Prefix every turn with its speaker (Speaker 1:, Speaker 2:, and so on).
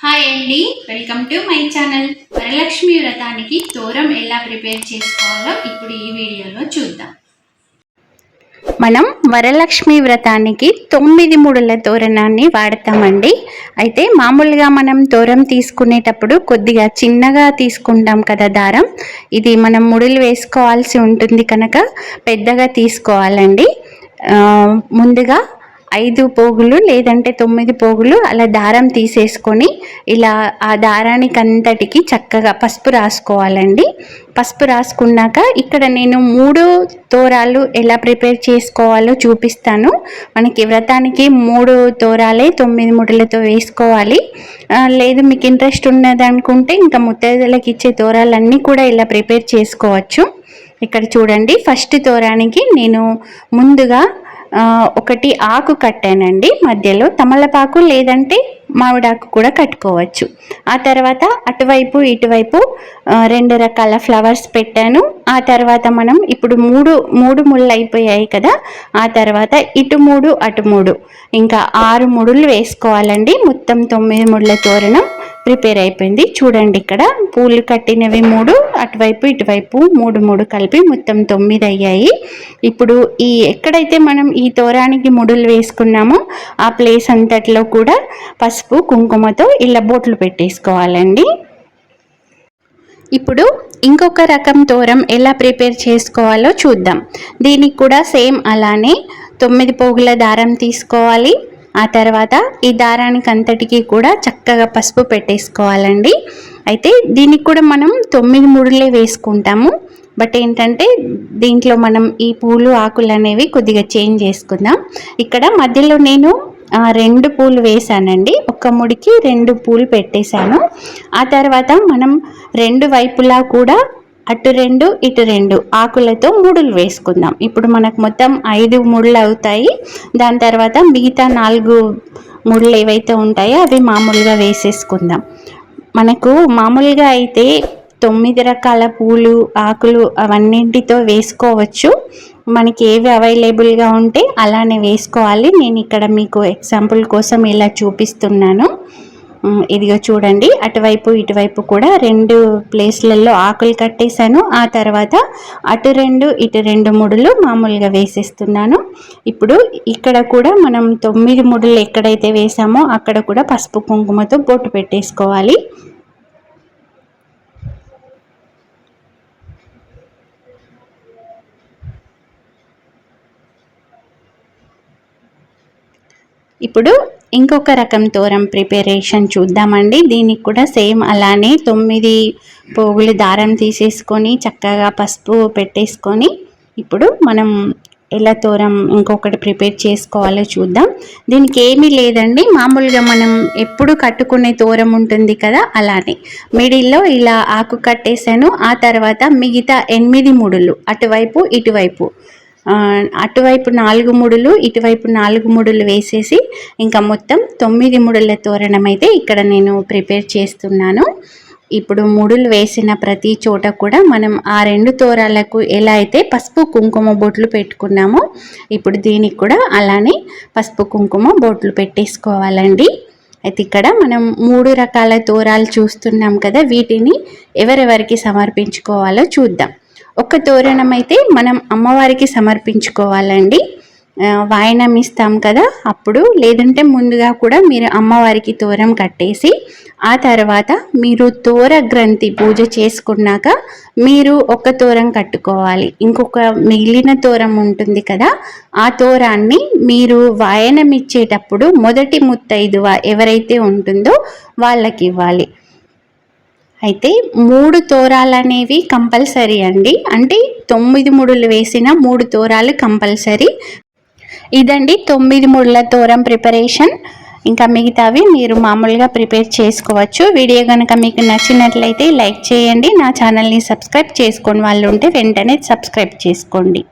Speaker 1: Hi అండి, welcome to my channel. Varalakshmi వ్రతానికి తోరం ఎలా ప్రిపేర్ చేసుకోవాలో ఇప్పుడు ఈ వీడియోలో చూద్దాం. మనం వరలక్ష్మి వ్రతానికి 9 ముడుల తోరణాన్ని వాడతామండి. అయితే మామూలుగా మనం తోరం తీసుకునేటప్పుడు కొద్దిగా చిన్నగా తీసుకుంటాం కదా దారం. ఇది మనం ముడులు వేసుకోవాల్సి ఉంటుంది కనుక పెద్దగా తీసుకోవాలండి. ముందుగా 5 పోగులు లేదంటే 9 పోగులు అలా దారం తీసేసుకొని ఇలా ఆ దారానికి అంతటికి చక్కగా పసుపు రాసుకోవాలండి. పసుపు రాసుకున్నాక ఇక్కడ నేను 3 తోరాలు ఎలా ప్రిపేర్ చేసుకోవాలో చూపిస్తాను. మనకి వ్రతానికి 3 తోరాలే 9 ముడులతో వేసుకోవాలి. లేదు మీకు ఇంట్రెస్ట్ ఉన్నదనుకుంటే ఇంకా ముత్తైదులకు ఇచ్చే తోరాలన్నీ కూడా ఇలా ప్రిపేర్ చేసుకోవచ్చు. ఇక్కడ చూడండి, ఫస్ట్ తోరానికి నేను ముందుగా ఒకటి ఆకు కట్టానండి. మధ్యలో తమలపాకు లేదంటే మామిడాకు కూడా కట్టుకోవచ్చు. ఆ తర్వాత అటువైపు ఇటువైపు 2 రకాల ఫ్లవర్స్ పెట్టాను. ఆ తర్వాత మనం ఇప్పుడు మూడు ముళ్ళు అయిపోయాయి కదా. ఆ తర్వాత ఇటు 3 అటు 3 ఇంకా 6 ముడులు వేసుకోవాలండి. మొత్తం 9 ముళ్ళ తోరణం ప్రిపేర్ అయిపోయింది. చూడండి, ఇక్కడ పూలు కట్టినవి 3, అటువైపు ఇటువైపు 3 కలిపి మొత్తం 9 అయ్యాయి. ఇప్పుడు ఎక్కడైతే మనం ఈ తోరానికి ముడులు వేసుకున్నామో ఆ ప్లేస్ అంతట్లో కూడా పసుపు కుంకుమతో ఇలా బొట్లు పెట్టేసుకోవాలండి. ఇప్పుడు ఇంకొక రకం తోరం ఎలా ప్రిపేర్ చేసుకోవాలో చూద్దాం. దీనికి కూడా సేమ్ అలానే 9 పోగుల దారం తీసుకోవాలి. ఆ తర్వాత ఈ దారానికి అంతటికి కూడా చక్కగా పసుపు పెట్టేసుకోవాలండి. అయితే దీనికి కూడా మనం 9 ముడులే వేసుకుంటాము. బట్ ఏంటంటే దీంట్లో మనం ఈ పూలు ఆకులు అనేవి కొద్దిగా చేంజ్ చేసుకుందాం. ఇక్కడ మధ్యలో నేను 2 పూలు వేసానండి. ఒక ముడికి 2 పూలు పెట్టేశాను. ఆ తర్వాత మనం 2 వైపులా కూడా అటు 2 ఇటు 2 ఆకులతో ముడులు వేసుకుందాం. ఇప్పుడు మనకు మొత్తం 5 ముడులు అవుతాయి. దాని తర్వాత మిగతా 4 ముడులు ఏవైతే ఉంటాయో అవి మామూలుగా వేసేసుకుందాం. మనకు మామూలుగా అయితే 9 రకాల పూలు ఆకులు అవన్నింటితో వేసుకోవచ్చు. మనకి ఏవి అవైలబుల్గా ఉంటే అలానే వేసుకోవాలి. నేను ఇక్కడ మీకు ఎగ్జాంపుల్ కోసం ఇలా చూపిస్తున్నాను. ఇదిగో చూడండి, అటువైపు ఇటువైపు కూడా 2 ప్లేస్లలో ఆకులు కట్టేశాను. ఆ తర్వాత అటు 2 ఇటు 2 ముడులు మామూలుగా వేసేస్తున్నాను. ఇప్పుడు ఇక్కడ కూడా మనం 9 ముడులు ఎక్కడైతే వేసామో అక్కడ కూడా పసుపు కుంకుమతో బొట్టు పెట్టేసుకోవాలి. ఇప్పుడు ఇంకొక రకం తోరం ప్రిపరేషన్ చూద్దామండి. దీనికి కూడా సేమ్ అలానే 9 పోగులు దారం తీసేసుకొని చక్కగా పసుపు పెట్టేసుకొని ఇప్పుడు మనం ఎలా తోరం ఇంకొకటి ప్రిపేర్ చేసుకోవాలో చూద్దాం. దీనికి ఏమీ లేదండి, మామూలుగా మనం ఎప్పుడు కట్టుకునే తోరం ఉంటుంది కదా అలానే మిడిల్లో ఇలా ఆకు కట్టేశాను. ఆ తర్వాత మిగతా 8 ముడులు అటువైపు ఇటువైపు అటువైపు 4 ముడులు ఇటువైపు 4 ముడులు వేసేసి ఇంకా మొత్తం 9 ముడుల తోరణం అయితే ఇక్కడ నేను ప్రిపేర్ చేస్తున్నాను. ఇప్పుడు ముడులు వేసిన ప్రతి చోట కూడా మనం ఆ 2 తోరాలకు ఎలా అయితే పసుపు కుంకుమ బొట్లు పెట్టుకున్నామో ఇప్పుడు దీనికి కూడా అలానే పసుపు కుంకుమ బొట్లు పెట్టేసుకోవాలండి. అయితే ఇక్కడ మనం 3 రకాల తోరాలు చూస్తున్నాం కదా, వీటిని ఎవరెవరికి సమర్పించుకోవాలో చూద్దాం. ఒక తోరణం అయితే మనం అమ్మవారికి సమర్పించుకోవాలండి. వాయనం ఇస్తాం కదా అప్పుడు, లేదంటే ముందుగా కూడా మీరు అమ్మవారికి తోరం కట్టేసి ఆ తర్వాత మీరు తోర గ్రంథి పూజ చేసుకున్నాక మీరు ఒక తోరం కట్టుకోవాలి. ఇంకొక మిగిలిన తోరం ఉంటుంది కదా, ఆ తోరాన్ని మీరు వాయనం ఇచ్చేటప్పుడు మొదటి ముత్తైదువ ఎవరైతే ఉంటుందో వాళ్ళకి ఇవ్వాలి. అయితే 3 తోరాలు అనేవి కంపల్సరీ అండి. అంటే 9 ముడులు వేసిన 3 తోరాలు కంపల్సరీ. ఇదండి 9 ముడుల తోరం ప్రిపరేషన్. ఇంకా మిగతావి మీరు మామూలుగా ప్రిపేర్ చేసుకోవచ్చు. వీడియో కనుక మీకు నచ్చినట్లయితే లైక్ చేయండి. నా ఛానల్ని సబ్స్క్రైబ్ చేసుకోని వాళ్ళు ఉంటే వెంటనే సబ్స్క్రైబ్ చేసుకోండి.